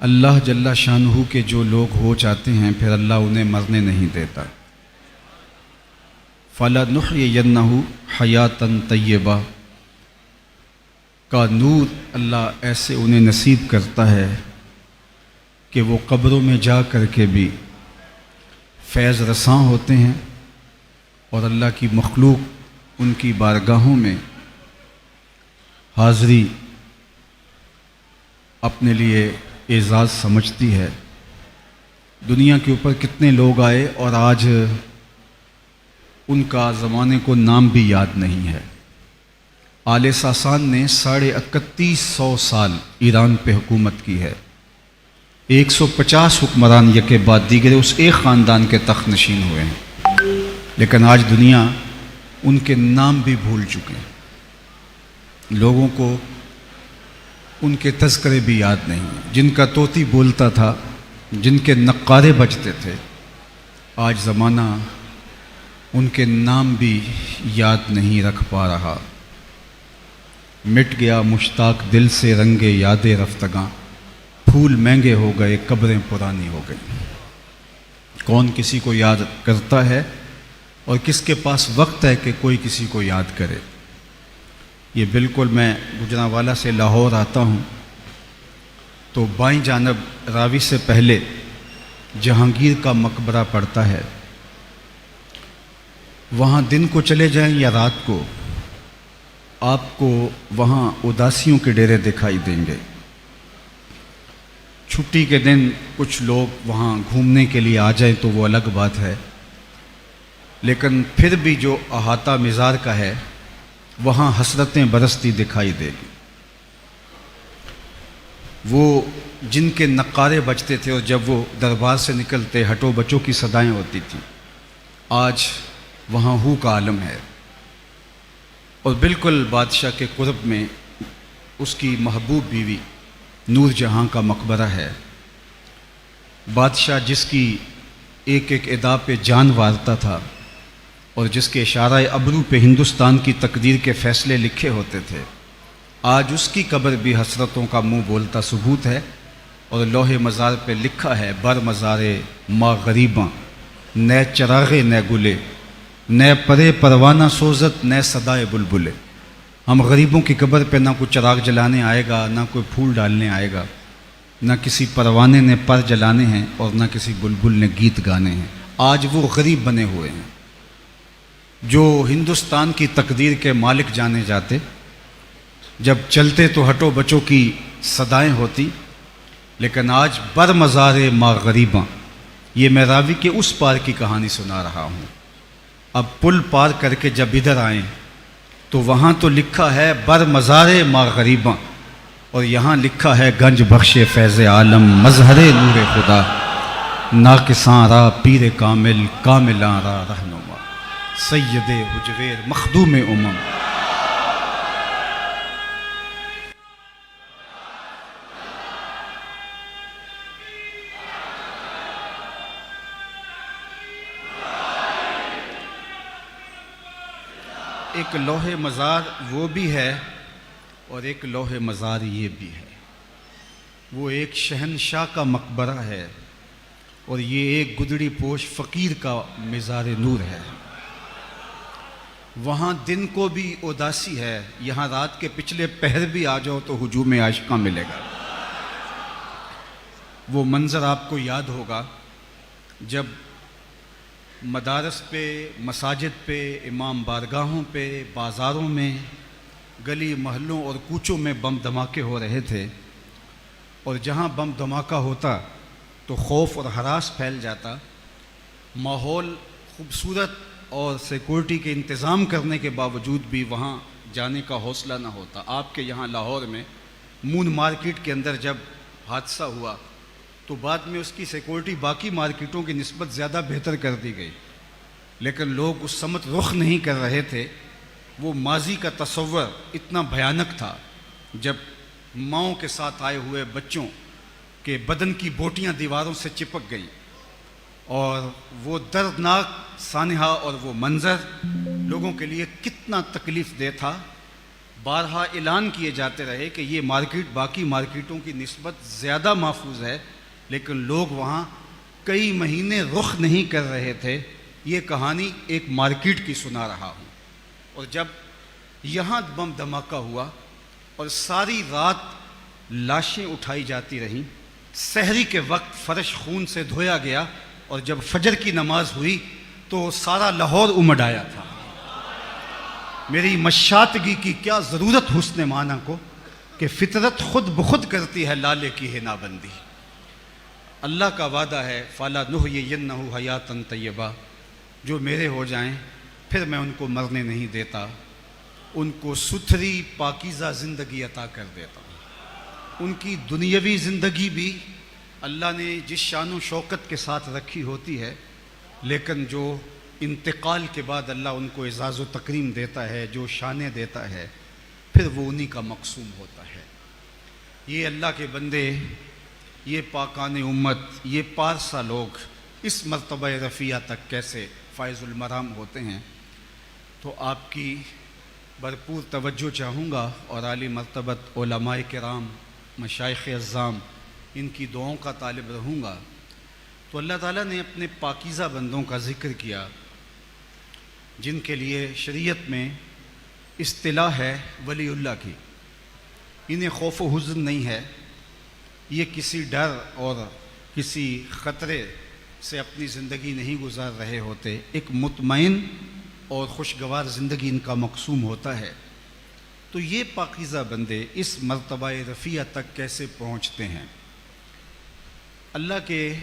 اللہ جل شانہ کے جو لوگ ہو چاہتے ہیں پھر اللہ انہیں مرنے نہیں دیتا۔ فَلَنُحْيِيَنَّهُ حَيَاتًا طَيِّبَةً کا نور اللہ ایسے انہیں نصیب کرتا ہے کہ وہ قبروں میں جا کر کے بھی فیض رساں ہوتے ہیں، اور اللہ کی مخلوق ان کی بارگاہوں میں حاضری اپنے لیے اعزاز سمجھتی ہے۔ دنیا کے اوپر کتنے لوگ آئے اور آج ان کا زمانے کو نام بھی یاد نہیں ہے۔ آل ساسان نے 3150 سال ایران پہ حکومت کی ہے۔ 150 حکمران یکے بعد دیگرے اس ایک خاندان کے تخت نشین ہوئے ہیں، لیکن آج دنیا ان کے نام بھی بھول چکے ہیں۔ لوگوں کو ان کے تذکرے بھی یاد نہیں ہیں۔ جن کا طوطی بولتا تھا، جن کے نقارے بجتے تھے، آج زمانہ ان کے نام بھی یاد نہیں رکھ پا رہا۔ مٹ گیا مشتاق دل سے رنگ یاد رفتگاں، پھول مہنگے ہو گئے قبریں پرانی ہو گئیں۔ کون کسی کو یاد کرتا ہے اور کس کے پاس وقت ہے کہ کوئی کسی کو یاد کرے؟ یہ بالکل، میں گجرانوالہ سے لاہور آتا ہوں تو بائیں جانب راوی سے پہلے جہانگیر کا مقبرہ پڑتا ہے۔ وہاں دن کو چلے جائیں یا رات کو، آپ کو وہاں اداسیوں کے ڈیرے دکھائی دیں گے۔ چھٹی کے دن کچھ لوگ وہاں گھومنے کے لیے آ جائیں تو وہ الگ بات ہے، لیکن پھر بھی جو احاطہ مزار کا ہے وہاں حسرتیں برستی دکھائی دے گی۔ وہ جن کے نقارے بجتے تھے اور جب وہ دربار سے نکلتے ہٹو بچوں کی صدائیں ہوتی تھیں، آج وہاں ہو کا عالم ہے۔ اور بالکل بادشاہ کے قرب میں اس کی محبوب بیوی نور جہاں کا مقبرہ ہے۔ بادشاہ جس کی ایک ایک ادا پہ جان وارتا تھا اور جس کے اشارہ ابرو پہ ہندوستان کی تقدیر کے فیصلے لکھے ہوتے تھے، آج اس کی قبر بھی حسرتوں کا منہ بولتا ثبوت ہے، اور لوح مزار پہ لکھا ہے بر مزارے ما غریباں، نئے چراغے نئے گلے، نئے پرے پروانہ سوزت نئے صدائے بلبلے۔ ہم غریبوں کی قبر پہ نہ کوئی چراغ جلانے آئے گا، نہ کوئی پھول ڈالنے آئے گا، نہ کسی پروانے نے پر جلانے ہیں اور نہ کسی بلبل نے گیت گانے ہیں۔ آج وہ غریب بنے ہوئے ہیں جو ہندوستان کی تقدیر کے مالک جانے جاتے، جب چلتے تو ہٹو بچوں کی صدائیں ہوتی، لیکن آج بر مزار ما غریباں، یہ میں راوی کے اس پار کی کہانی سنا رہا ہوں۔ اب پل پار کر کے جب ادھر آئیں تو وہاں تو لکھا ہے بر مزار ما غریباں، اور یہاں لکھا ہے گنج بخش فیض عالم مظہر نور خدا، ناقصاں را پیر کامل کاملاں را رہنما، سید حجویر مخدوم امم۔ ایک لوح مزار وہ بھی ہے اور ایک لوح مزار یہ بھی ہے۔ وہ ایک شہنشاہ کا مقبرہ ہے اور یہ ایک گدڑی پوش فقیر کا مزار نور ہے۔ وہاں دن کو بھی اداسی ہے، یہاں رات کے پچھلے پہر بھی آ جاؤ تو ہجوم عاشقاں ملے گا۔ وہ منظر آپ کو یاد ہوگا جب مدارس پہ، مساجد پہ، امام بارگاہوں پہ، بازاروں میں، گلی محلوں اور کوچوں میں بم دھماکے ہو رہے تھے، اور جہاں بم دھماکہ ہوتا تو خوف اور ہراس پھیل جاتا۔ ماحول خوبصورت اور سیکورٹی کے انتظام کرنے کے باوجود بھی وہاں جانے کا حوصلہ نہ ہوتا۔ آپ کے یہاں لاہور میں مون مارکیٹ کے اندر جب حادثہ ہوا تو بعد میں اس کی سیکورٹی باقی مارکیٹوں کی نسبت زیادہ بہتر کر دی گئی، لیکن لوگ اس سمت رخ نہیں کر رہے تھے۔ وہ ماضی کا تصور اتنا بھیانک تھا جب ماؤں کے ساتھ آئے ہوئے بچوں کے بدن کی بوٹیاں دیواروں سے چپک گئیں، اور وہ دردناک سانحہ اور وہ منظر لوگوں کے لیے کتنا تکلیف دہ تھا۔ بارہا اعلان کیے جاتے رہے کہ یہ مارکیٹ باقی مارکیٹوں کی نسبت زیادہ محفوظ ہے، لیکن لوگ وہاں کئی مہینے رخ نہیں کر رہے تھے۔ یہ کہانی ایک مارکیٹ کی سنا رہا ہوں۔ اور جب یہاں بم دھماکہ ہوا اور ساری رات لاشیں اٹھائی جاتی رہیں، سحری کے وقت فرش خون سے دھویا گیا، اور جب فجر کی نماز ہوئی تو سارا لاہور امڈ آیا تھا۔ میری مشاطگی کی کیا ضرورت حسن معنی کو، کہ فطرت خود بخود کرتی ہے لالے کی حنا بندی۔ اللہ کا وعدہ ہے فَلَا نُحْيِيَنَّهُ حَيَاتًا طَيِّبَةً، جو میرے ہو جائیں پھر میں ان کو مرنے نہیں دیتا، ان کو ستھری پاکیزہ زندگی عطا کر دیتا ہوں۔ ان کی دنیاوی زندگی بھی اللہ نے جس شان و شوکت کے ساتھ رکھی ہوتی ہے، لیکن جو انتقال کے بعد اللہ ان کو اعزاز و تکریم دیتا ہے، جو شانیں دیتا ہے، پھر وہ انہی کا مقسوم ہوتا ہے۔ یہ اللہ کے بندے، یہ پاکان امت، یہ پارسا لوگ اس مرتبہ رفیع تک کیسے فائز المرام ہوتے ہیں، تو آپ کی بھرپور توجہ چاہوں گا، اور عالی مرتبت علماء کرام، مشائخ اعظام، ان کی دعاؤں کا طالب رہوں گا۔ تو اللہ تعالیٰ نے اپنے پاکیزہ بندوں کا ذکر کیا، جن کے لیے شریعت میں اصطلاح ہے ولی اللہ کی۔ انہیں خوف و حزن نہیں ہے، یہ کسی ڈر اور کسی خطرے سے اپنی زندگی نہیں گزار رہے ہوتے، ایک مطمئن اور خوشگوار زندگی ان کا مقسوم ہوتا ہے۔ تو یہ پاکیزہ بندے اس مرتبہ رفیع تک کیسے پہنچتے ہیں؟ اللہ کے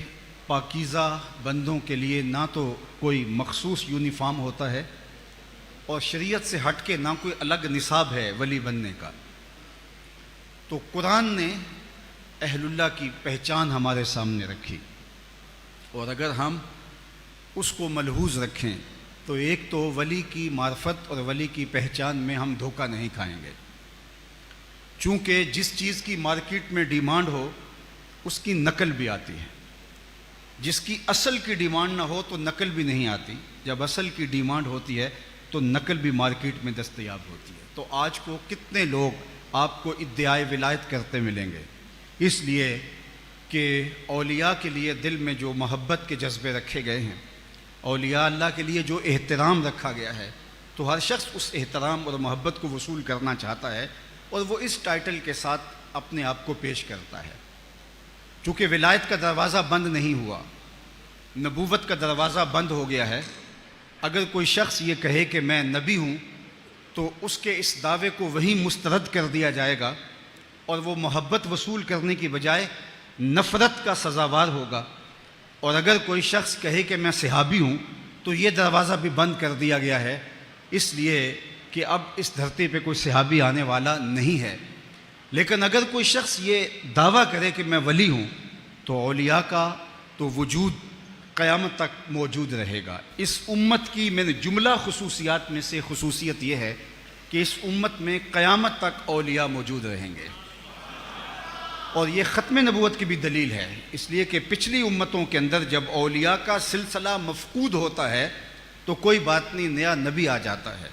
پاکیزہ بندوں کے لیے نہ تو کوئی مخصوص یونیفارم ہوتا ہے، اور شریعت سے ہٹ کے نہ کوئی الگ نصاب ہے ولی بننے کا۔ تو قرآن نے اہل اللہ کی پہچان ہمارے سامنے رکھی، اور اگر ہم اس کو ملحوظ رکھیں تو ایک تو ولی کی معرفت اور ولی کی پہچان میں ہم دھوکہ نہیں کھائیں گے، چونکہ جس چیز کی مارکیٹ میں ڈیمانڈ ہو اس کی نقل بھی آتی ہے، جس کی اصل کی ڈیمانڈ نہ ہو تو نقل بھی نہیں آتی، جب اصل کی ڈیمانڈ ہوتی ہے تو نقل بھی مارکیٹ میں دستیاب ہوتی ہے۔ تو آج کو کتنے لوگ آپ کو ادعائے ولایت کرتے ملیں گے، اس لیے کہ اولیاء کے لیے دل میں جو محبت کے جذبے رکھے گئے ہیں، اولیاء اللہ کے لیے جو احترام رکھا گیا ہے، تو ہر شخص اس احترام اور محبت کو وصول کرنا چاہتا ہے، اور وہ اس ٹائٹل کے ساتھ اپنے آپ کو پیش کرتا ہے۔ چونکہ ولایت کا دروازہ بند نہیں ہوا، نبوت کا دروازہ بند ہو گیا ہے۔ اگر کوئی شخص یہ کہے کہ میں نبی ہوں تو اس کے اس دعوے کو وہیں مسترد کر دیا جائے گا، اور وہ محبت وصول کرنے کی بجائے نفرت کا سزاوار ہوگا۔ اور اگر کوئی شخص کہے کہ میں صحابی ہوں تو یہ دروازہ بھی بند کر دیا گیا ہے، اس لیے کہ اب اس دھرتی پہ کوئی صحابی آنے والا نہیں ہے۔ لیکن اگر کوئی شخص یہ دعویٰ کرے کہ میں ولی ہوں تو اولیاء کا تو وجود قیامت تک موجود رہے گا۔ اس امت کی میں نے جملہ خصوصیات میں سے خصوصیت یہ ہے کہ اس امت میں قیامت تک اولیاء موجود رہیں گے، اور یہ ختم نبوت کی بھی دلیل ہے، اس لیے کہ پچھلی امتوں کے اندر جب اولیاء کا سلسلہ مفقود ہوتا ہے تو کوئی بات نہیں، نیا نبی آ جاتا ہے،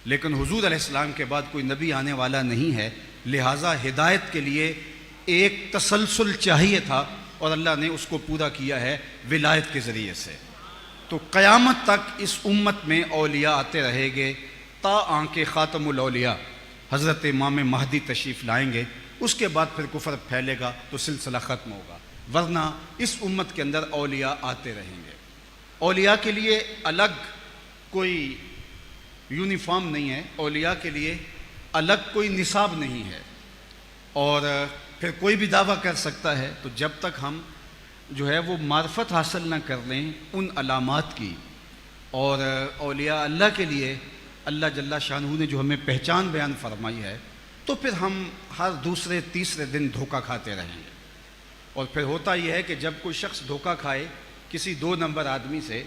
لیکن حضور علیہ السلام کے بعد کوئی نبی آنے والا نہیں ہے، لہٰذا ہدایت کے لیے ایک تسلسل چاہیے تھا، اور اللہ نے اس کو پورا کیا ہے ولایت کے ذریعے سے۔ تو قیامت تک اس امت میں اولیاء آتے رہیں گے، تا آنکہ خاتم الاولیاء حضرت امام مہدی تشریف لائیں گے، اس کے بعد پھر کفر پھیلے گا تو سلسلہ ختم ہوگا، ورنہ اس امت کے اندر اولیاء آتے رہیں گے۔ اولیاء کے لیے الگ کوئی یونیفارم نہیں ہے، اولیاء کے لیے الگ کوئی نصاب نہیں ہے، اور پھر کوئی بھی دعویٰ کر سکتا ہے۔ تو جب تک ہم جو ہے وہ معرفت حاصل نہ کر لیں ان علامات کی، اور اولیاء اللہ کے لیے اللہ جل شانہ نے جو ہمیں پہچان بیان فرمائی ہے، تو پھر ہم ہر دوسرے تیسرے دن دھوکہ کھاتے رہیں گے۔ اور پھر ہوتا یہ ہے کہ جب کوئی شخص دھوکہ کھائے کسی 2 نمبر آدمی سے،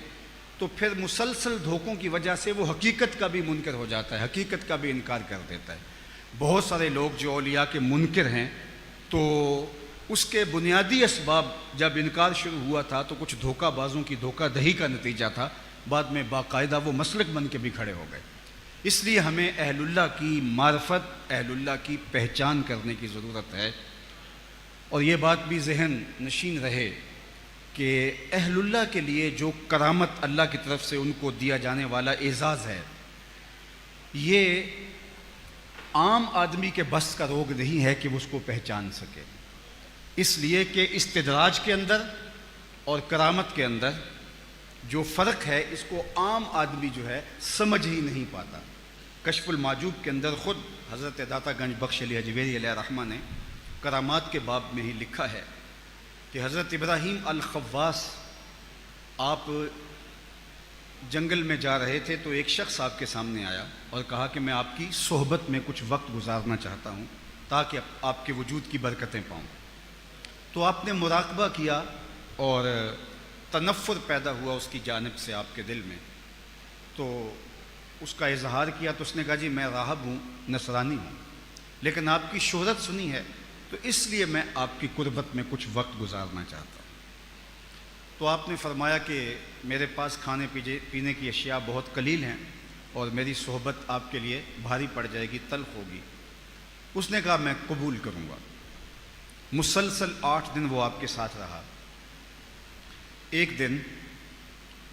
تو پھر مسلسل دھوکوں کی وجہ سے وہ حقیقت کا بھی منکر ہو جاتا ہے، حقیقت کا بھی انکار کر دیتا ہے۔ بہت سارے لوگ جو اولیاء کے منکر ہیں، تو اس کے بنیادی اسباب جب انکار شروع ہوا تھا تو کچھ دھوکہ بازوں کی دھوکہ دہی کا نتیجہ تھا، بعد میں باقاعدہ وہ مسلک بن کے بھی کھڑے ہو گئے۔ اس لیے ہمیں اہل اللہ کی معرفت، اہل اللہ کی پہچان کرنے کی ضرورت ہے، اور یہ بات بھی ذہن نشین رہے کہ اہل اللہ کے لیے جو کرامت اللہ کی طرف سے ان کو دیا جانے والا اعزاز ہے، یہ عام آدمی کے بس کا روگ نہیں ہے کہ وہ اس کو پہچان سکے، اس لیے کہ استدراج کے اندر اور کرامت کے اندر جو فرق ہے اس کو عام آدمی جو ہے سمجھ ہی نہیں پاتا۔ کشف المعجوب کے اندر خود حضرت داتا گنج بخش علی حجویری علیہ الرحمہ نے کرامات کے باب میں ہی لکھا ہے کہ حضرت ابراہیم الخواص آپ جنگل میں جا رہے تھے تو ایک شخص آپ کے سامنے آیا اور کہا کہ میں آپ کی صحبت میں کچھ وقت گزارنا چاہتا ہوں تاکہ آپ کے وجود کی برکتیں پاؤں۔ تو آپ نے مراقبہ کیا اور تنفر پیدا ہوا اس کی جانب سے آپ کے دل میں، تو اس کا اظہار کیا تو اس نے کہا جی میں راہب ہوں، نصرانی ہوں، لیکن آپ کی شہرت سنی ہے تو اس لیے میں آپ کی قربت میں کچھ وقت گزارنا چاہتا ہوں۔ تو آپ نے فرمایا کہ میرے پاس کھانے پینے کی اشیاء بہت قلیل ہیں اور میری صحبت آپ کے لیے بھاری پڑ جائے گی، تلخ ہوگی۔ اس نے کہا میں قبول کروں گا۔ مسلسل 8 دن وہ آپ کے ساتھ رہا۔ ایک دن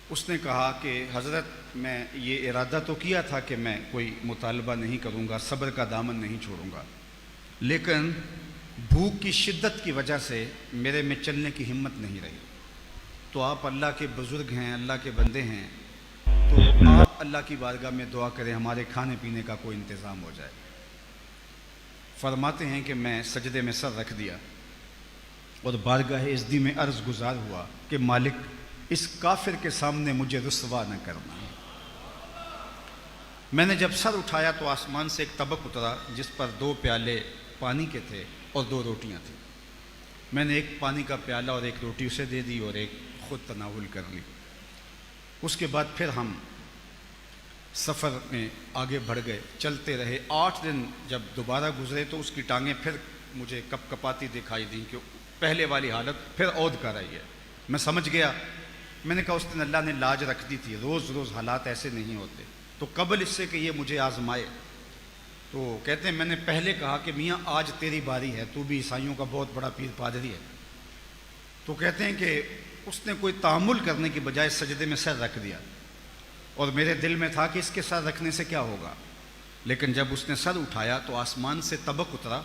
اس نے کہا کہ حضرت میں یہ ارادہ تو کیا تھا کہ میں کوئی مطالبہ نہیں کروں گا، صبر کا دامن نہیں چھوڑوں گا، لیکن بھوک کی شدت کی وجہ سے میرے میں چلنے کی ہمت نہیں رہی۔ تو آپ اللہ کے بزرگ ہیں، اللہ کے بندے ہیں، تو آپ اللہ کی بارگاہ میں دعا کریں ہمارے کھانے پینے کا کوئی انتظام ہو جائے۔ فرماتے ہیں کہ میں سجدے میں سر رکھ دیا اور بارگاہ ازدی میں عرض گزار ہوا کہ مالک اس کافر کے سامنے مجھے رسوا نہ کرنا۔ میں نے جب سر اٹھایا تو آسمان سے ایک طبق اترا جس پر 2 پیالے پانی کے تھے اور 2 روٹیاں تھیں۔ میں نے ایک پانی کا پیالہ اور ایک روٹی اسے دے دی اور ایک خود تناول کر لی۔ اس کے بعد پھر ہم سفر میں آگے بڑھ گئے، چلتے رہے۔ 8 دن جب دوبارہ گزرے تو اس کی ٹانگیں پھر مجھے کپ کپاتی دکھائی دیں کہ پہلے والی حالت پھر عود کر رہی ہے۔ میں سمجھ گیا، میں نے کہا اس دن اللہ نے لاج رکھ دی تھی، روز روز حالات ایسے نہیں ہوتے، تو قبل اس سے کہ یہ مجھے آزمائے۔ تو کہتے ہیں میں نے پہلے کہا کہ میاں آج تیری باری ہے، تو بھی عیسائیوں کا بہت بڑا پیر پادری ہے۔ تو کہتے ہیں کہ اس نے کوئی تحمل کرنے کی بجائے سجدے میں سر رکھ دیا، اور میرے دل میں تھا کہ اس کے سر رکھنے سے کیا ہوگا، لیکن جب اس نے سر اٹھایا تو آسمان سے طبق اترا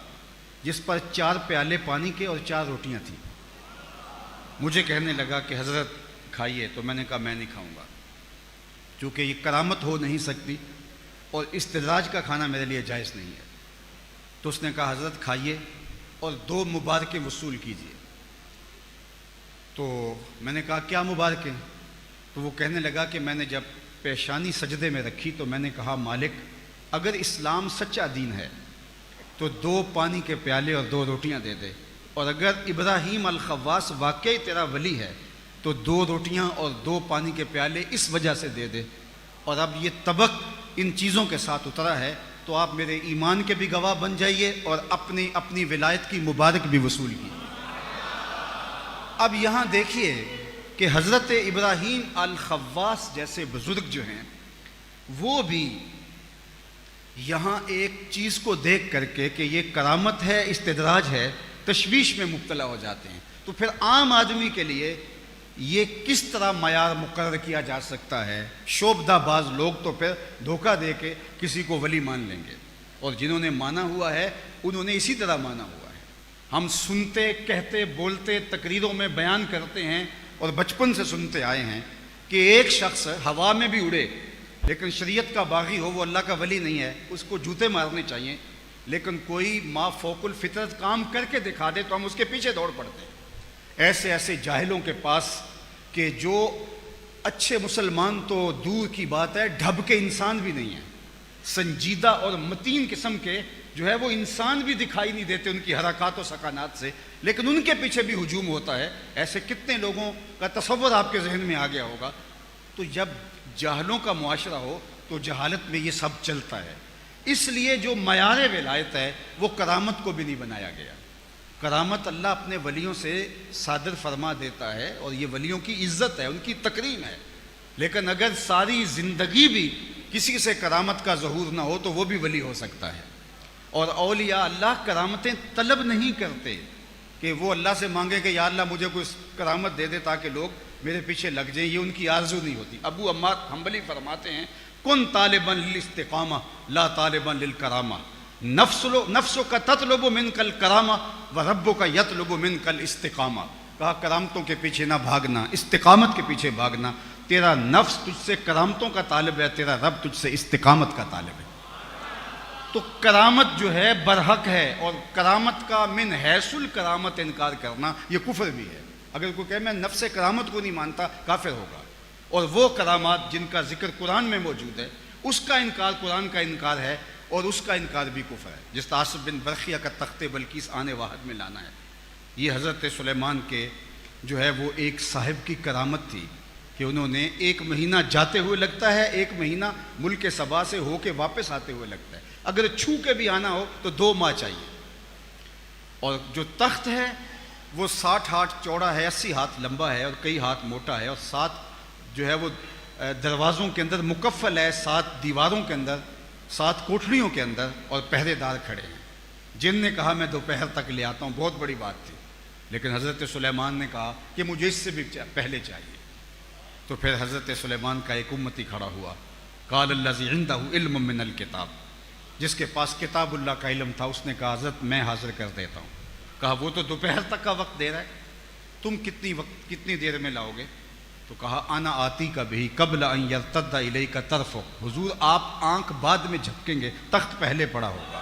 جس پر 4 پیالے پانی کے اور 4 روٹیاں تھیں۔ مجھے کہنے لگا کہ حضرت کھائیے، تو میں نے کہا میں نہیں کھاؤں گا، چونکہ یہ کرامت ہو نہیں سکتی اور استدراج کا کھانا میرے لیے جائز نہیں ہے۔ تو اس نے کہا حضرت کھائیے اور 2 مبارکیں وصول کیجیے۔ تو میں نے کہا کیا مبارکیں؟ تو وہ کہنے لگا کہ میں نے جب پیشانی سجدے میں رکھی تو میں نے کہا مالک اگر اسلام سچا دین ہے تو 2 پانی کے پیالے اور 2 روٹیاں دے دے، اور اگر ابراہیم الخواص واقعی تیرا ولی ہے تو 2 روٹیاں اور 2 پانی کے پیالے اس وجہ سے دے دے، اور اب یہ طبق ان چیزوں کے ساتھ اترا ہے تو آپ میرے ایمان کے بھی گواہ بن جائیے اور اپنی ولایت کی مبارک بھی وصول کی۔ اب یہاں دیکھیے کہ حضرت ابراہیم الخواص جیسے بزرگ جو ہیں وہ بھی یہاں ایک چیز کو دیکھ کر کے کہ یہ کرامت ہے، استدراج ہے، تشویش میں مبتلا ہو جاتے ہیں۔ تو پھر عام آدمی کے لیے یہ کس طرح معیار مقرر کیا جا سکتا ہے؟ شعبدہ باز لوگ تو پھر دھوکہ دے کے کسی کو ولی مان لیں گے، اور جنہوں نے مانا ہوا ہے انہوں نے اسی طرح مانا ہوا ہے۔ ہم سنتے، کہتے، بولتے، تقریروں میں بیان کرتے ہیں اور بچپن سے سنتے آئے ہیں کہ ایک شخص ہوا میں بھی اڑے لیکن شریعت کا باغی ہو، وہ اللہ کا ولی نہیں ہے، اس کو جوتے مارنے چاہیے، لیکن کوئی ما فوق الفطرت کام کر کے دکھا دے تو ہم اس کے پیچھے دوڑ پڑتے ہیں۔ ایسے جاہلوں کے پاس کہ جو اچھے مسلمان تو دور کی بات ہے، ڈھب کے انسان بھی نہیں ہیں، سنجیدہ اور متین قسم کے جو ہے وہ انسان بھی دکھائی نہیں دیتے ان کی حرکات و سکانات سے، لیکن ان کے پیچھے بھی ہجوم ہوتا ہے۔ ایسے کتنے لوگوں کا تصور آپ کے ذہن میں آ گیا ہوگا۔ تو جب جاہلوں کا معاشرہ ہو تو جہالت میں یہ سب چلتا ہے، اس لیے جو معیار ولایت ہے وہ کرامت کو بھی نہیں بنایا گیا۔ کرامت اللہ اپنے ولیوں سے صادر فرما دیتا ہے اور یہ ولیوں کی عزت ہے، ان کی تکریم ہے، لیکن اگر ساری زندگی بھی کسی سے کرامت کا ظہور نہ ہو تو وہ بھی ولی ہو سکتا ہے۔ اور اولیاء اللہ کرامتیں طلب نہیں کرتے کہ وہ اللہ سے مانگے کہ یا اللہ مجھے کوئی کرامت دے دے تاکہ لوگ میرے پیچھے لگ جائیں، یہ ان کی آرزو نہیں ہوتی۔ ابو عمار حنبلی فرماتے ہیں کن طالبا للاستقامہ لا طالبا للکرامہ، نفسک تطلب منک الکرامہ وربک یطلب منک الاستقامہ۔ کہا کرامتوں کے پیچھے نہ بھاگنا، استقامت کے پیچھے بھاگنا۔ تیرا نفس تجھ سے کرامتوں کا طالب ہے، تیرا رب تجھ سے استقامت کا طالب ہے۔ تو کرامت جو ہے برحق ہے، اور کرامت کا من حیث الکرامت انکار کرنا یہ کفر بھی ہے۔ اگر کوئی کہے میں نفس کرامت کو نہیں مانتا، کافر ہوگا۔ اور وہ کرامات جن کا ذکر قرآن میں موجود ہے اس کا انکار قرآن کا انکار ہے، اور اس کا انکار بھی کفر ہے۔ جس آصف بن برخیہ کا تخت بلقیس آن واحد میں لانا ہے، یہ حضرت سلیمان کے جو ہے وہ ایک صاحب کی کرامت تھی کہ انہوں نے 1 مہینہ جاتے ہوئے لگتا ہے، 1 مہینہ ملک سبا سے ہو کے واپس آتے ہوئے لگتا ہے۔ اگر چھو کے بھی آنا ہو تو 2 ماہ چاہیے۔ اور جو تخت ہے وہ 60 ہاتھ چوڑا ہے، 80 ہاتھ لمبا ہے، اور کئی ہاتھ موٹا ہے، اور 7 جو ہے وہ دروازوں کے اندر مکفل ہے، 7 دیواروں کے اندر، 7 کوٹھریوں کے اندر، اور پہرے دار کھڑے ہیں۔ جن نے کہا میں دوپہر تک لے آتا ہوں، بہت بڑی بات تھی، لیکن حضرت سلیمان نے کہا کہ مجھے اس سے بھی پہلے چاہیے۔ تو پھر حضرت سلیمان کا ایک امتی کھڑا ہوا، قال الذی عندہ علم من الکتاب، جس کے پاس کتاب اللہ کا علم تھا، اس نے کہا حضرت میں حاضر کر دیتا ہوں۔ کہا وہ تو دوپہر تک کا وقت دے رہا ہے، تم کتنی دیر میں لاؤ گے؟ تو کہا انا آتی کا بھی قبل ان یرتد الیک طرفک، حضور آپ آنکھ بعد میں جھپکیں گے، تخت پہلے پڑا ہوگا۔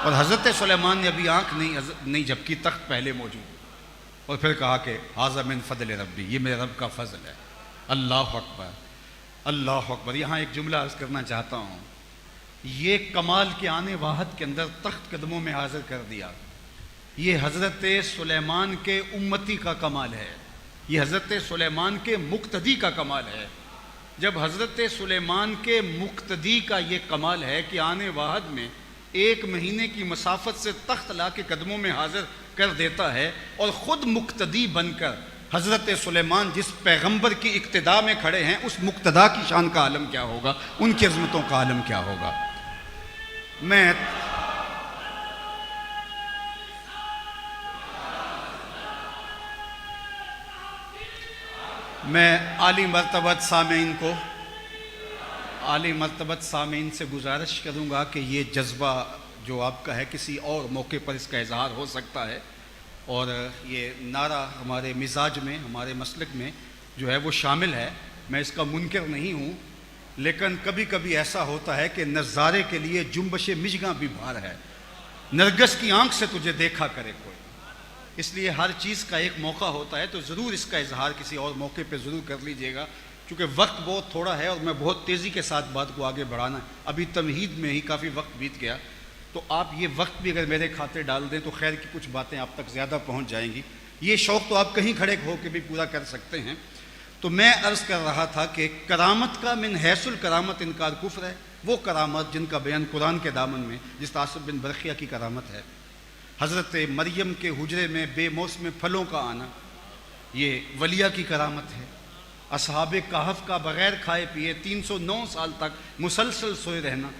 اور حضرت سلیمان نے ابھی آنکھ نہیں جھپکی، تخت پہلے موجود۔ اور پھر کہا کہ ھذا من فضل ربی، یہ میرے رب کا فضل ہے۔ اللہ اکبر، اللہ اکبر۔ یہاں ایک جملہ عرض کرنا چاہتا ہوں، یہ کمال کے آنے واحد کے اندر تخت قدموں میں حاضر کر دیا، یہ حضرت سلیمان کے امتی کا کمال ہے، یہ حضرت سلیمان کے مقتدی کا کمال ہے۔ جب حضرت سلیمان کے مقتدی کا یہ کمال ہے کہ آنے واحد میں 1 مہینے کی مسافت سے تخت لا کے قدموں میں حاضر کر دیتا ہے، اور خود مقتدی بن کر حضرت سلیمان جس پیغمبر کی اقتداء میں کھڑے ہیں، اس مقتدا کی شان کا عالم کیا ہوگا، ان کی عظمتوں کا عالم کیا ہوگا۔ میں عالی مرتبت سامعین سے گزارش کروں گا کہ یہ جذبہ جو آپ کا ہے کسی اور موقع پر اس کا اظہار ہو سکتا ہے، اور یہ نعرہ ہمارے مزاج میں، ہمارے مسلک میں جو ہے وہ شامل ہے، میں اس کا منکر نہیں ہوں، لیکن کبھی کبھی ایسا ہوتا ہے کہ نظارے کے لیے جنبش مژگاں بھی بھار ہے، نرگس کی آنکھ سے تجھے دیکھا کرے کوئی۔ اس لیے ہر چیز کا ایک موقع ہوتا ہے، تو ضرور اس کا اظہار کسی اور موقع پہ ضرور کر لیجئے گا، کیونکہ وقت بہت تھوڑا ہے اور میں بہت تیزی کے ساتھ بات کو آگے بڑھانا ہے۔ ابھی تمہید میں ہی کافی وقت بیت گیا، تو آپ یہ وقت بھی اگر میرے کھاتے ڈال دیں تو خیر کی کچھ باتیں آپ تک زیادہ پہنچ جائیں گی۔ یہ شوق تو آپ کہیں کھڑے ہو کے بھی پورا کر سکتے ہیں۔ تو میں عرض کر رہا تھا کہ کرامت کا من حیث الکرامت انکار کفر ہے۔ وہ کرامت جن کا بیان قرآن کے دامن میں، جس آصف بن برخیہ کی کرامت ہے، حضرت مریم کے حجرے میں بے موسم پھلوں کا آنا، یہ ولیہ کی کرامت ہے۔ اصحاب کہف کا بغیر کھائے پیے 309 سال تک مسلسل سوئے رہنا،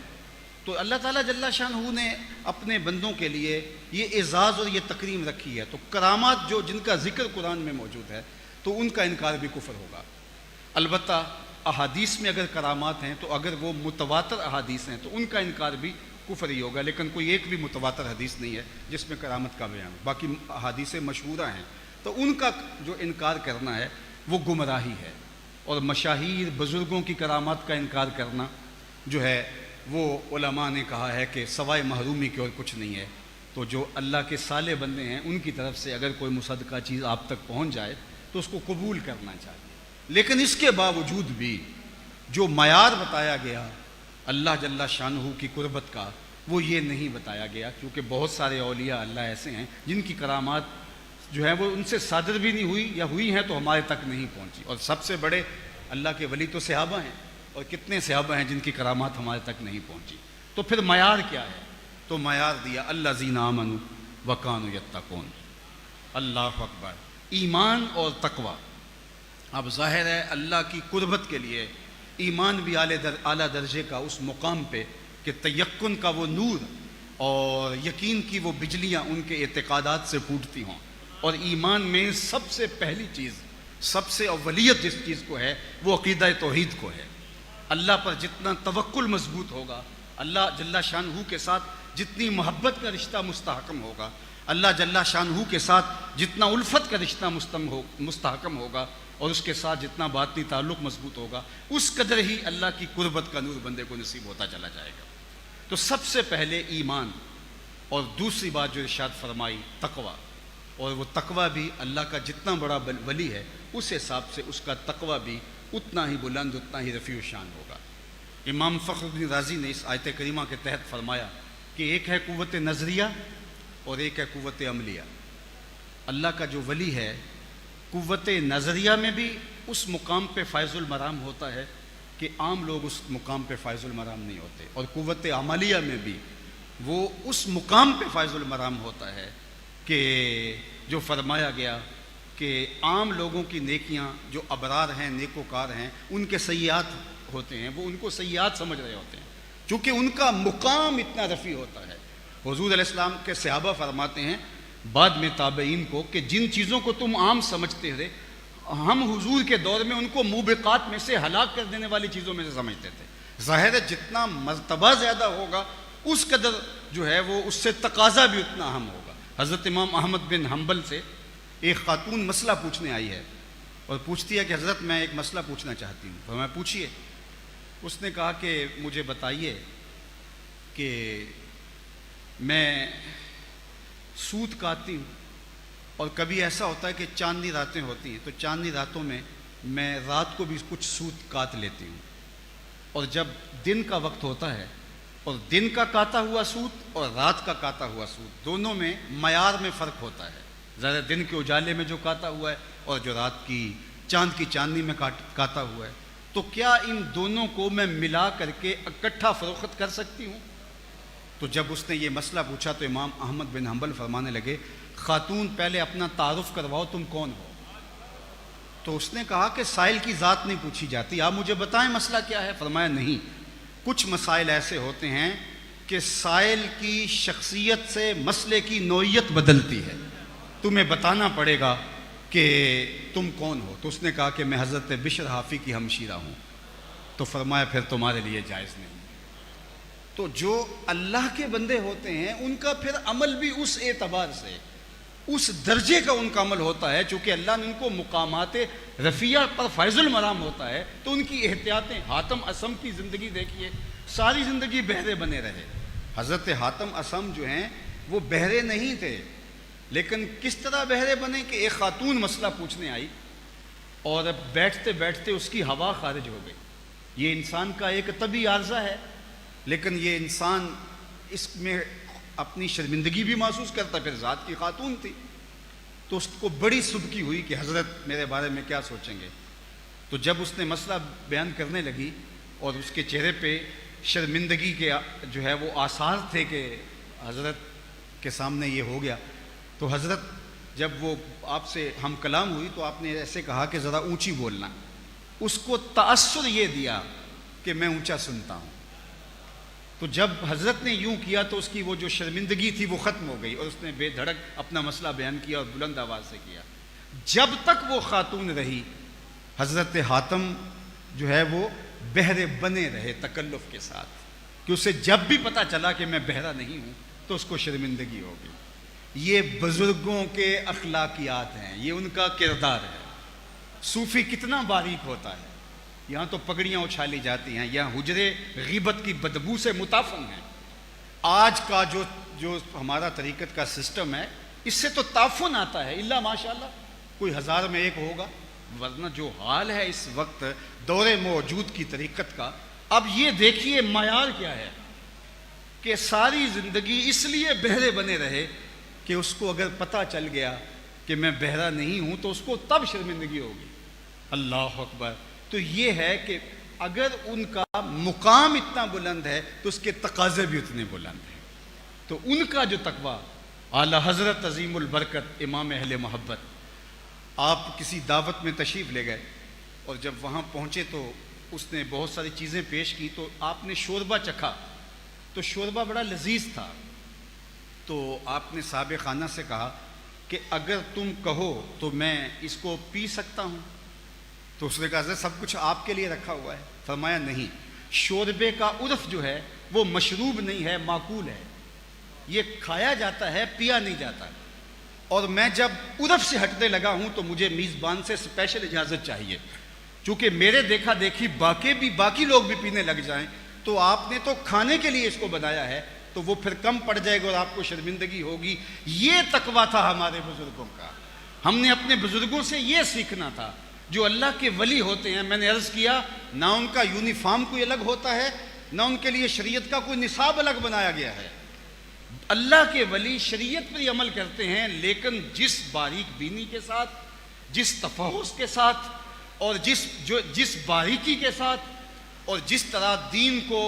تو اللہ تعالیٰ جل شانہ نے اپنے بندوں کے لیے یہ اعزاز اور یہ تکریم رکھی ہے۔ تو کرامات جو جن کا ذکر قرآن میں موجود ہے تو ان کا انکار بھی کفر ہوگا۔ البتہ احادیث میں اگر کرامات ہیں تو اگر وہ متواتر احادیث ہیں تو ان کا انکار بھی کفر ہی ہوگا، لیکن کوئی ایک بھی متواتر حدیث نہیں ہے جس میں کرامت کا بیان ہو۔ باقی احادیثیں مشہورہ ہیں، تو ان کا جو انکار کرنا ہے وہ گمراہی ہے، اور مشاہیر بزرگوں کی کرامات کا انکار کرنا جو ہے وہ علماء نے کہا ہے کہ سوائے محرومی کے اور کچھ نہیں ہے۔ تو جو اللہ کے صالح بندے ہیں ان کی طرف سے اگر کوئی مصدقہ چیز آپ تک پہنچ جائے تو اس کو قبول کرنا چاہیے، لیکن اس کے باوجود بھی جو معیار بتایا گیا اللہ جل شانہ کی قربت کا، وہ یہ نہیں بتایا گیا، کیونکہ بہت سارے اولیاء اللہ ایسے ہیں جن کی کرامات جو ہے وہ ان سے صادر بھی نہیں ہوئی، یا ہوئی ہیں تو ہمارے تک نہیں پہنچی۔ اور سب سے بڑے اللہ کے ولی تو صحابہ ہیں، اور کتنے صحابہ ہیں جن کی کرامات ہمارے تک نہیں پہنچی۔ تو پھر معیار کیا ہے؟ تو معیار دیا الذین آمنوا وکانوا یتقون۔ اللہ اکبر، ایمان اور تقوی۔ اب ظاہر ہے اللہ کی قربت کے لیے ایمان بھی اعلیٰ درجے کا اس مقام پہ کہ تیقن کا وہ نور اور یقین کی وہ بجلیاں ان کے اعتقادات سے پھوٹتی ہوں. اور ایمان میں سب سے پہلی چیز، سب سے اولیت جس چیز کو ہے وہ عقیدہ توحید کو ہے. اللہ پر جتنا توکل مضبوط ہوگا، اللہ جل شانہ کے ساتھ جتنی محبت کا رشتہ مستحکم ہوگا، اللہ جل شانہ کے ساتھ جتنا الفت کا رشتہ مستحکم ہوگا اور اس کے ساتھ جتنا باطنی تعلق مضبوط ہوگا، اس قدر ہی اللہ کی قربت کا نور بندے کو نصیب ہوتا چلا جائے گا. تو سب سے پہلے ایمان، اور دوسری بات جو ارشاد فرمائی تقوی. اور وہ تقوی بھی اللہ کا جتنا بڑا ولی ہے اس حساب سے اس کا تقوی بھی اتنا ہی بلند، اتنا ہی رفیع الشان ہوگا. امام فخر الدین رازی نے اس آیت کریمہ کے تحت فرمایا کہ ایک ہے قوت نظریہ اور ایک ہے قوت عملیہ. اللہ کا جو ولی ہے قوت نظریہ میں بھی اس مقام پہ فائز المرام ہوتا ہے کہ عام لوگ اس مقام پہ فائز المرام نہیں ہوتے، اور قوت عملیہ میں بھی وہ اس مقام پہ فائز المرام ہوتا ہے کہ جو فرمایا گیا کہ عام لوگوں کی نیکیاں جو ابرار ہیں، نیکوکار ہیں، ان کے سیئات ہوتے ہیں، وہ ان کو سیئات سمجھ رہے ہوتے ہیں چونکہ ان کا مقام اتنا رفیع ہوتا ہے. حضور علیہ السلام کے صحابہ فرماتے ہیں بعد میں تابعین کو کہ جن چیزوں کو تم عام سمجھتے تھے ہم حضور کے دور میں ان کو موبقات میں سے ہلاک کر دینے والی چیزوں میں سے سمجھتے تھے. ظاہر ہے جتنا مرتبہ زیادہ ہوگا اس قدر جو ہے وہ اس سے تقاضا بھی اتنا اہم ہوگا. حضرت امام احمد بن حنبل سے ایک خاتون مسئلہ پوچھنے آئی ہے اور پوچھتی ہے کہ حضرت میں ایک مسئلہ پوچھنا چاہتی ہوں. فرمایا پوچھیے. اس نے کہا کہ مجھے بتائیے کہ میں سود کاٹتی ہوں اور کبھی ایسا ہوتا ہے کہ چاندنی راتیں ہوتی ہیں تو چاندنی راتوں میں میں رات کو بھی کچھ سود کاٹ لیتی ہوں، اور جب دن کا وقت ہوتا ہے اور دن کا کاٹا ہوا سود اور رات کا کاٹا ہوا سود دونوں میں معیار میں فرق ہوتا ہے. ذرا دن کے اجالے میں جو کاٹا ہوا ہے اور جو رات کی چاند کی چاندنی میں کاٹا ہوا ہے، تو کیا ان دونوں کو میں ملا کر کے اکٹھا فروخت کر سکتی ہوں؟ تو جب اس نے یہ مسئلہ پوچھا تو امام احمد بن حنبل فرمانے لگے خاتون پہلے اپنا تعارف کرواؤ، تم کون ہو؟ تو اس نے کہا کہ سائل کی ذات نہیں پوچھی جاتی، آپ مجھے بتائیں مسئلہ کیا ہے. فرمایا نہیں، کچھ مسائل ایسے ہوتے ہیں کہ سائل کی شخصیت سے مسئلے کی نوعیت بدلتی ہے، تمہیں بتانا پڑے گا کہ تم کون ہو. تو اس نے کہا کہ میں حضرت بشر حافی کی ہمشیرہ ہوں. تو فرمایا پھر تمہارے لیے جائز نہیں. تو جو اللہ کے بندے ہوتے ہیں ان کا پھر عمل بھی اس اعتبار سے اس درجے کا ان کا عمل ہوتا ہے چونکہ اللہ نے ان کو مقامات رفیع پر فائز المرام ہوتا ہے تو ان کی احتیاطیں. حاتم اصم کی زندگی دیکھیے، ساری زندگی بہرے بنے رہے. حضرت حاتم اصم جو ہیں وہ بہرے نہیں تھے، لیکن کس طرح بہرے بنے کہ ایک خاتون مسئلہ پوچھنے آئی اور بیٹھتے بیٹھتے اس کی ہوا خارج ہو گئی. یہ انسان کا ایک طبعی عارضہ ہے، لیکن یہ انسان اس میں اپنی شرمندگی بھی محسوس کرتا. پھر ذات کی خاتون تھی تو اس کو بڑی سبکی ہوئی کہ حضرت میرے بارے میں کیا سوچیں گے. تو جب اس نے مسئلہ بیان کرنے لگی اور اس کے چہرے پہ شرمندگی کے جو ہے وہ آثار تھے کہ حضرت کے سامنے یہ ہو گیا، تو حضرت جب وہ آپ سے ہم کلام ہوئی تو آپ نے ایسے کہا کہ ذرا اونچی بولنا. اس کو تأثر یہ دیا کہ میں اونچا سنتا ہوں. تو جب حضرت نے یوں کیا تو اس کی وہ جو شرمندگی تھی وہ ختم ہو گئی اور اس نے بے دھڑک اپنا مسئلہ بیان کیا اور بلند آواز سے کیا. جب تک وہ خاتون رہی حضرت حاتم جو ہے وہ بہرے بنے رہے تکلف کے ساتھ، کہ اسے جب بھی پتہ چلا کہ میں بہرا نہیں ہوں تو اس کو شرمندگی ہو گئی. یہ بزرگوں کے اخلاقیات ہیں، یہ ان کا کردار ہے. صوفی کتنا باریک ہوتا ہے. یہاں تو پگڑیاں اچھالی جاتی ہیں، یہاں حجرے غیبت کی بدبو سے متعفن ہیں. آج کا جو ہمارا طریقت کا سسٹم ہے اس سے تو تعفن آتا ہے، الا ماشاءاللہ کوئی 1000 میں ایک ہوگا، ورنہ جو حال ہے اس وقت دور موجود کی طریقت کا. اب یہ دیکھیے معیار کیا ہے کہ ساری زندگی اس لیے بہرے بنے رہے کہ اس کو اگر پتہ چل گیا کہ میں بہرا نہیں ہوں تو اس کو تب شرمندگی ہوگی. اللہ اکبر. تو یہ ہے کہ اگر ان کا مقام اتنا بلند ہے تو اس کے تقاضے بھی اتنے بلند ہیں. تو ان کا جو تقوی اعلیٰ حضرت عظیم البرکت امام اہل محبت، آپ کسی دعوت میں تشریف لے گئے اور جب وہاں پہنچے تو اس نے بہت ساری چیزیں پیش کی، تو آپ نے شوربہ چکھا تو شوربہ بڑا لذیذ تھا، تو آپ نے صاحب خانہ سے کہا کہ اگر تم کہو تو میں اس کو پی سکتا ہوں؟ تو اس نے کہا حضرت سب کچھ آپ کے لیے رکھا ہوا ہے۔ فرمایا نہیں، شوربے کا عرف جو ہے وہ مشروب نہیں ہے، معقول ہے، یہ کھایا جاتا ہے، پیا نہیں جاتا، اور میں جب عرف سے ہٹنے لگا ہوں تو مجھے میزبان سے اسپیشل اجازت چاہیے، چونکہ میرے دیکھا دیکھی باقی لوگ بھی پینے لگ جائیں، تو آپ نے تو کھانے کے لیے اس کو بنایا ہے، تو وہ پھر کم پڑ جائے گا اور آپ کو شرمندگی ہوگی۔ یہ تقویٰ تھا ہمارے بزرگوں کا، ہم نے اپنے بزرگوں سے یہ سیکھنا تھا۔ جو اللہ کے ولی ہوتے ہیں، میں نے عرض کیا، نہ ان کا یونیفارم کوئی الگ ہوتا ہے، نہ ان کے لیے شریعت کا کوئی نصاب الگ بنایا گیا ہے۔ اللہ کے ولی شریعت پر ہی عمل کرتے ہیں، لیکن جس باریک بینی کے ساتھ، جس تفحص کے ساتھ، اور جس باریکی کے ساتھ، اور جس طرح دین کو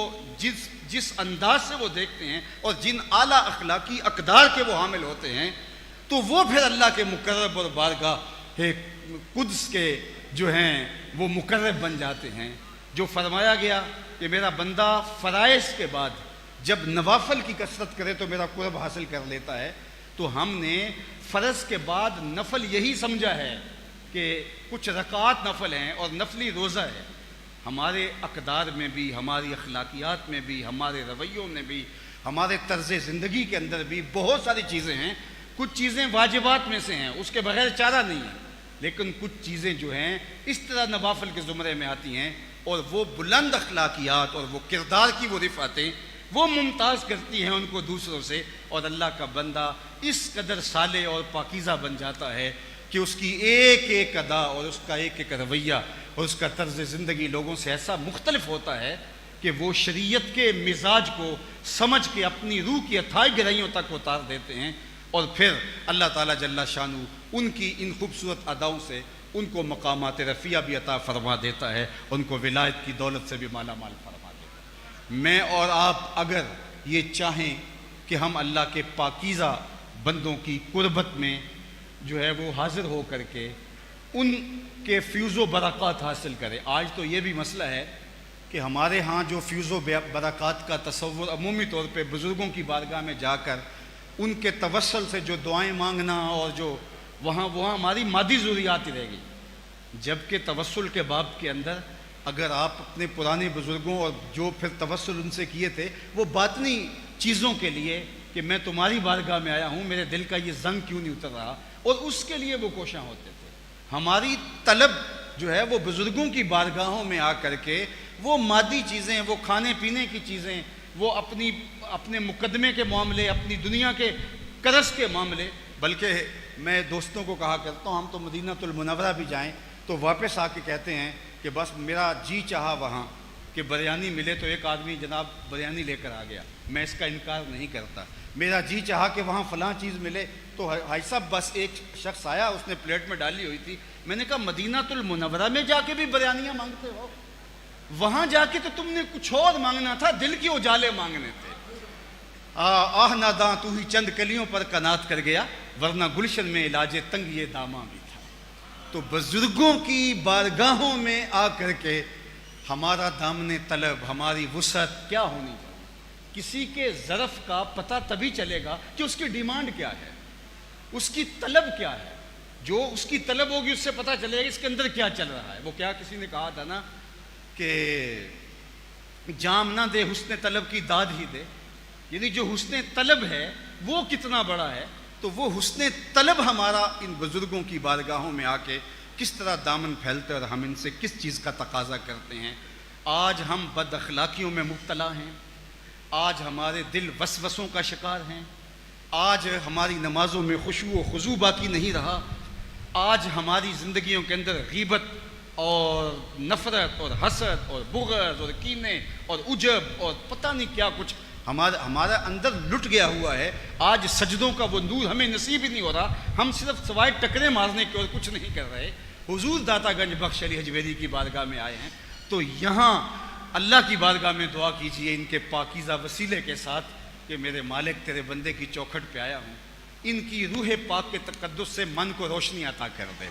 جس انداز سے وہ دیکھتے ہیں، اور جن اعلیٰ اخلاقی اقدار کے وہ حامل ہوتے ہیں، تو وہ پھر اللہ کے مقرب اور بارگاہ قدس کے جو ہیں وہ مقرب بن جاتے ہیں۔ جو فرمایا گیا کہ میرا بندہ فرائض کے بعد جب نوافل کی کثرت کرے تو میرا قرب حاصل کر لیتا ہے، تو ہم نے فرض کے بعد نفل یہی سمجھا ہے کہ کچھ رکعات نفل ہیں اور نفلی روزہ ہے۔ ہمارے اقدار میں بھی، ہماری اخلاقیات میں بھی، ہمارے رویوں میں بھی، ہمارے طرز زندگی کے اندر بھی بہت ساری چیزیں ہیں۔ کچھ چیزیں واجبات میں سے ہیں، اس کے بغیر چارہ نہیں ہے، لیکن کچھ چیزیں جو ہیں اس طرح نوافل کے زمرے میں آتی ہیں، اور وہ بلند اخلاقیات اور وہ کردار کی وہ رفعتیں وہ ممتاز کرتی ہیں ان کو دوسروں سے، اور اللہ کا بندہ اس قدر صالح اور پاکیزہ بن جاتا ہے کہ اس کی ایک ایک ادا اور اس کا ایک ایک رویہ اور اس کا طرز زندگی لوگوں سے ایسا مختلف ہوتا ہے کہ وہ شریعت کے مزاج کو سمجھ کے اپنی روح کی اتھائی گہرائیوں تک اتار دیتے ہیں، اور پھر اللہ تعالیٰ جل شانہ ان کی ان خوبصورت اداؤں سے ان کو مقامات رفیع بھی عطا فرما دیتا ہے، ان کو ولایت کی دولت سے بھی مالا مال فرما دیتا ہے۔ میں اور آپ اگر یہ چاہیں کہ ہم اللہ کے پاکیزہ بندوں کی قربت میں جو ہے وہ حاضر ہو کر کے ان کے فیوز و برکات حاصل کریں، آج تو یہ بھی مسئلہ ہے کہ ہمارے ہاں جو فیوز و برکات کا تصور عمومی طور پہ بزرگوں کی بارگاہ میں جا کر ان کے توسل سے جو دعائیں مانگنا اور جو وہاں ہماری مادی ضروریات ہی رہ گئی، جبکہ توسل کے باب کے اندر اگر آپ اپنے پرانے بزرگوں اور جو پھر توسل ان سے کیے تھے وہ باطنی چیزوں کے لیے کہ میں تمہاری بارگاہ میں آیا ہوں، میرے دل کا یہ زنگ کیوں نہیں اتر رہا، اور اس کے لیے وہ کوشاں ہوتے تھے۔ ہماری طلب جو ہے وہ بزرگوں کی بارگاہوں میں آ کر کے وہ مادی چیزیں، وہ کھانے پینے کی چیزیں، وہ اپنے مقدمے کے معاملے، اپنی دنیا کے قرض کے معاملے، بلکہ میں دوستوں کو کہا کرتا ہوں ہم تو مدینہ المنورہ بھی جائیں تو واپس آ کے کہتے ہیں کہ بس میرا جی چاہا وہاں کہ بریانی ملے تو ایک آدمی جناب بریانی لے کر آ گیا، میں اس کا انکار نہیں کرتا، میرا جی چاہا کہ وہاں فلاں چیز ملے تو بھائی صاحب بس ایک شخص آیا اس نے پلیٹ میں ڈالی ہوئی تھی، میں نے کہا مدینہ المنورہ میں جا کے بھی بریانیاں مانگتے ہو، وہاں جا کے تو تم نے کچھ اور مانگنا تھا، دل کے اجالے مانگنے تھے۔ آہ ناداں تو ہی چند کلیوں پر قناعت کر گیا، ورنہ گلشن میں علاج تنگ یہ داماں بھی تھا۔ تو بزرگوں کی بارگاہوں میں آ کر کے ہمارا دامن طلب، ہماری وسعت کیا ہونی چاہیے۔ کسی کے ظرف کا پتہ تبھی چلے گا کہ اس کی ڈیمانڈ کیا ہے، اس کی طلب کیا ہے، جو اس کی طلب ہوگی اس سے پتہ چلے گا اس کے اندر کیا چل رہا ہے۔ وہ کیا کسی نے کہا تھا نا کہ جام نہ دے حسن طلب کی داد ہی دے، یعنی جو حسن طلب ہے وہ کتنا بڑا ہے، تو وہ حسن طلب ہمارا ان بزرگوں کی بارگاہوں میں آ کے کس طرح دامن پھیلتے اور ہم ان سے کس چیز کا تقاضا کرتے ہیں۔ آج ہم بد اخلاقیوں میں مبتلا ہیں، آج ہمارے دل وسوسوں کا شکار ہیں، آج ہماری نمازوں میں خشوع و خضوع باقی نہیں رہا، آج ہماری زندگیوں کے اندر غیبت اور نفرت اور حسد اور بغض اور کینے اور عجب اور پتہ نہیں کیا کچھ ہمارا اندر لٹ گیا ہوا ہے۔ آج سجدوں کا وہ نور ہمیں نصیب ہی نہیں ہو رہا، ہم صرف سوائے ٹکرے مارنے کے اور کچھ نہیں کر رہے۔ حضور داتا گنج بخش علی حجویری کی بارگاہ میں آئے ہیں، تو یہاں اللہ کی بارگاہ میں دعا کیجئے ان کے پاکیزہ وسیلے کے ساتھ کہ میرے مالک تیرے بندے کی چوکھٹ پہ آیا ہوں، ان کی روح پاک کے تقدس سے من کو روشنی عطا کر دے،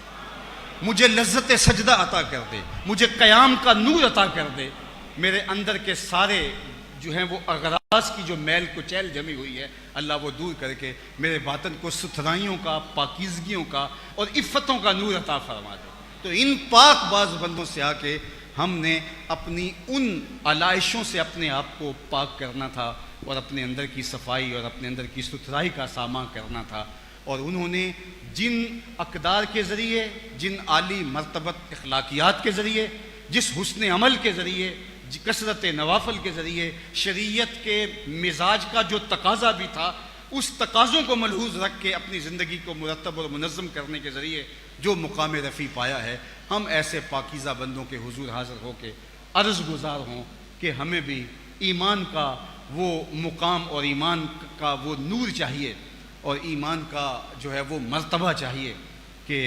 مجھے لذت سجدہ عطا کر دے، مجھے قیام کا نور عطا کر دے، میرے اندر کے سارے جو ہیں وہ اغراض کی جو میل کچیل جمی ہوئی ہے اللہ وہ دور کر کے میرے باطن کو ستھرائیوں کا، پاکیزگیوں کا اور عفتوں کا نور عطا فرما دے۔ تو ان پاک باز بندوں سے آ کے ہم نے اپنی ان علائشوں سے اپنے آپ کو پاک کرنا تھا اور اپنے اندر کی صفائی اور اپنے اندر کی ستھرائی کا سامان کرنا تھا۔ اور انہوں نے جن اقدار کے ذریعے، جن عالی مرتبت اخلاقیات کے ذریعے، جس حسن عمل کے ذریعے، کثرت نوافل کے ذریعے، شریعت کے مزاج کا جو تقاضا بھی تھا اس تقاضوں کو ملحوظ رکھ کے اپنی زندگی کو مرتب اور منظم کرنے کے ذریعے جو مقام رفیع پایا ہے، ہم ایسے پاکیزہ بندوں کے حضور حاضر ہو کے عرض گزار ہوں کہ ہمیں بھی ایمان کا وہ مقام اور ایمان کا وہ نور چاہیے اور ایمان کا جو ہے وہ مرتبہ چاہیے کہ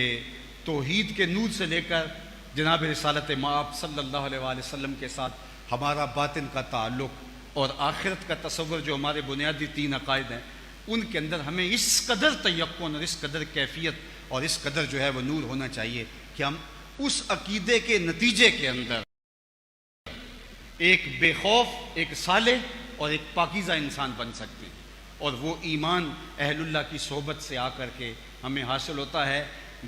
توحید کے نور سے لے کر جناب رسالت مآب صلی اللہ علیہ وآلہ وسلم کے ساتھ ہمارا باطن کا تعلق اور آخرت کا تصور جو ہمارے بنیادی 3 عقائد ہیں ان کے اندر ہمیں اس قدر تیقن اور اس قدر کیفیت اور اس قدر جو ہے وہ نور ہونا چاہیے کہ ہم اس عقیدے کے نتیجے کے اندر ایک بے خوف، ایک صالح اور ایک پاکیزہ انسان بن سکتے ہیں۔ اور وہ ایمان اہل اللہ کی صحبت سے آ کر کے ہمیں حاصل ہوتا ہے،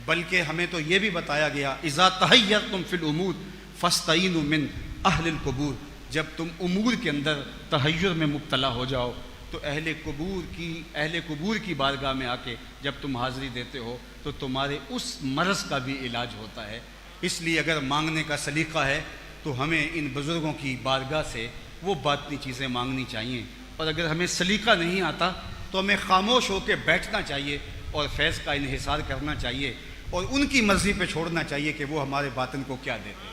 بلکہ ہمیں تو یہ بھی بتایا گیا اذا تحیرتم فی الامور فاستعینوا من اہل القبور، جب تم امور کے اندر تحیر میں مبتلا ہو جاؤ تو اہل قبور کی بارگاہ میں آ کے جب تم حاضری دیتے ہو تو تمہارے اس مرض کا بھی علاج ہوتا ہے۔ اس لیے اگر مانگنے کا سلیقہ ہے تو ہمیں ان بزرگوں کی بارگاہ سے وہ باطنی چیزیں مانگنی چاہیے، اور اگر ہمیں سلیقہ نہیں آتا تو ہمیں خاموش ہو کے بیٹھنا چاہیے اور فیض کا انحصار کرنا چاہیے اور ان کی مرضی پہ چھوڑنا چاہیے کہ وہ ہمارے باطن کو کیا دیتے ہیں،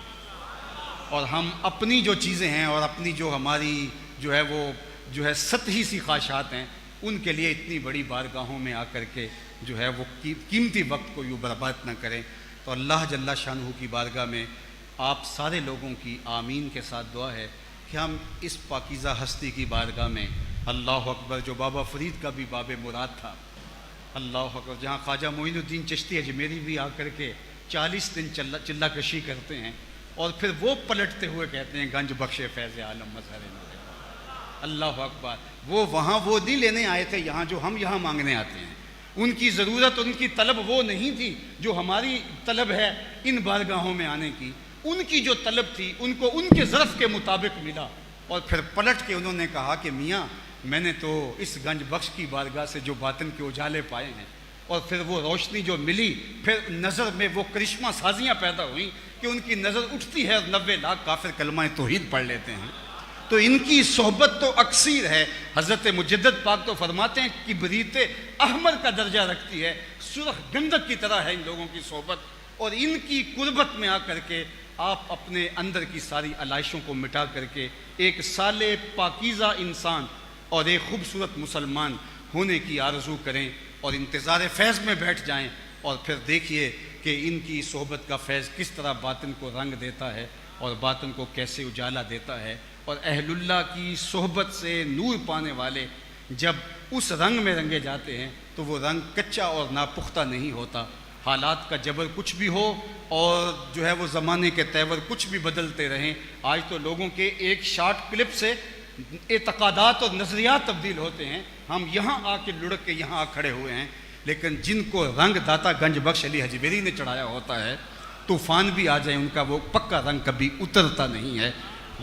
اور ہم اپنی جو چیزیں ہیں اور اپنی جو ہماری جو ہے وہ جو ہے سطحی سی خواہشات ہیں ان کے لیے اتنی بڑی بارگاہوں میں آ کر کے جو ہے وہ قیمتی وقت کو یوں برباد نہ کریں۔ تو اللہ جل شانہ کی بارگاہ میں آپ سارے لوگوں کی آمین کے ساتھ دعا ہے کہ ہم اس پاکیزہ ہستی کی بارگاہ میں اللہ اکبر، جو بابا فرید کا بھی باب مراد تھا، اللہ اکبر، جہاں خواجہ معین الدین چشتی اجمیری بھی آ کر کے 40 دن چلہ کشی کرتے ہیں اور پھر وہ پلٹتے ہوئے کہتے ہیں گنج بخش فیض عالم مظہر نور۔ اللہ اکبر، وہ وہاں وہ نہیں لینے آئے تھے یہاں جو ہم یہاں مانگنے آتے ہیں، ان کی ضرورت، ان کی طلب وہ نہیں تھی جو ہماری طلب ہے ان بارگاہوں میں آنے کی، ان کی جو طلب تھی ان کو ان کے ظرف کے مطابق ملا، اور پھر پلٹ کے انہوں نے کہا کہ میاں میں نے تو اس گنج بخش کی بارگاہ سے جو باطن کے اجالے پائے ہیں اور پھر وہ روشنی جو ملی، پھر نظر میں وہ کرشمہ سازیاں پیدا ہوئیں کہ ان کی نظر اٹھتی ہے اور 90 لاکھ کافر کلمہ توحید پڑھ لیتے ہیں۔ تو ان کی صحبت تو اکثیر ہے، حضرت مجدد پاک تو فرماتے ہیں کبریت احمر کا درجہ رکھتی ہے، سرخ گندک کی طرح ہے ان لوگوں کی صحبت، اور ان کی قربت میں آ کر کے آپ اپنے اندر کی ساری علائشوں کو مٹا کر کے ایک صالح پاکیزہ انسان اور ایک خوبصورت مسلمان ہونے کی آرزو کریں اور انتظار فیض میں بیٹھ جائیں، اور پھر دیکھیے کہ ان کی صحبت کا فیض کس طرح باطن کو رنگ دیتا ہے اور باطن کو کیسے اجالا دیتا ہے، اور اہل اللہ کی صحبت سے نور پانے والے جب اس رنگ میں رنگے جاتے ہیں تو وہ رنگ کچا اور ناپختہ نہیں ہوتا۔ حالات کا جبر کچھ بھی ہو اور جو ہے وہ زمانے کے تیور کچھ بھی بدلتے رہیں، آج تو لوگوں کے ایک شارٹ کلپ سے اعتقادات اور نظریات تبدیل ہوتے ہیں، ہم یہاں آ کے لڑک کے یہاں آ کھڑے ہوئے ہیں، لیکن جن کو رنگ داتا گنج بخش علی حجویری نے چڑھایا ہوتا ہے، طوفان بھی آ جائے ان کا وہ پکا رنگ کبھی اترتا نہیں ہے،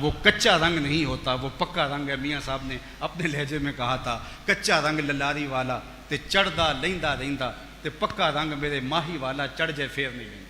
وہ کچا رنگ نہیں ہوتا، وہ پکا رنگ ہے۔ میاں صاحب نے اپنے لہجے میں کہا تھا کچا رنگ للاری والا تے چڑھدا لیندا رہندا تے پکا رنگ میرے ماہی والا چڑھ جائے پھر نہیں لیندا۔